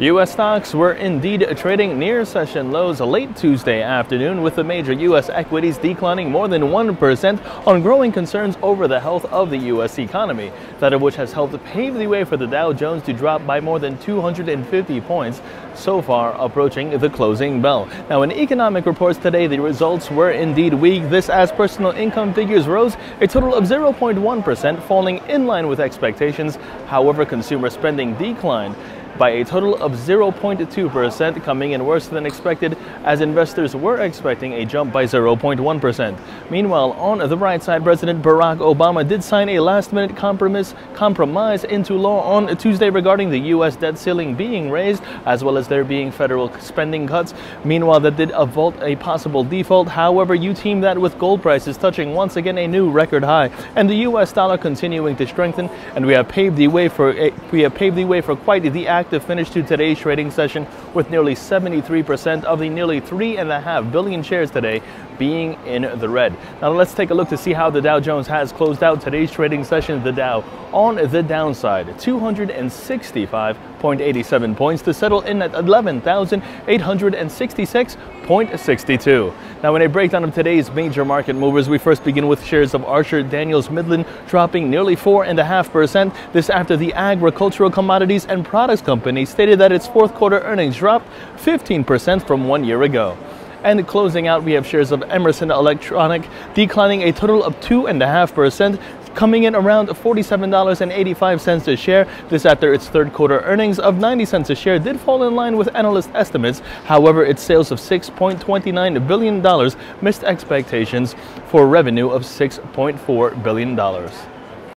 U.S. stocks were indeed trading near session lows late Tuesday afternoon, with the major U.S. equities declining more than 1% on growing concerns over the health of the U.S. economy, that of which has helped pave the way for the Dow Jones to drop by more than 250 points, so far approaching the closing bell. Now, in economic reports today, the results were indeed weak. This as personal income figures rose a total of 0.1%, falling in line with expectations. However, consumer spending declined by a total of 0.2%, coming in worse than expected, as investors were expecting a jump by 0.1%. Meanwhile, on the bright side, President Barack Obama did sign a last-minute compromise into law on Tuesday regarding the U.S. debt ceiling being raised, as well as there being federal spending cuts. Meanwhile, that did avert a possible default. However, you team that with gold prices touching once again a new record high, and the U.S. dollar continuing to strengthen, and we have paved the way for quite the active finish to today's trading session, with nearly 73% of the nearly 3.5 billion shares today being in the red. Now let's take a look to see how the Dow Jones has closed out today's trading session. The Dow on the downside, 265.87 points to settle in at 11,866.62. Now, in a breakdown of today's major market movers, we first begin with shares of Archer-Daniels-Midland dropping nearly 4.5%. This after the agricultural commodities and products company stated that its fourth quarter earnings dropped 15% from 1 year ago. And closing out, we have shares of Emerson Electronic declining a total of 2.5%, coming in around $47.85 a share. This after its third quarter earnings of 90 cents a share did fall in line with analyst estimates. However, its sales of $6.29 billion missed expectations for revenue of $6.4 billion.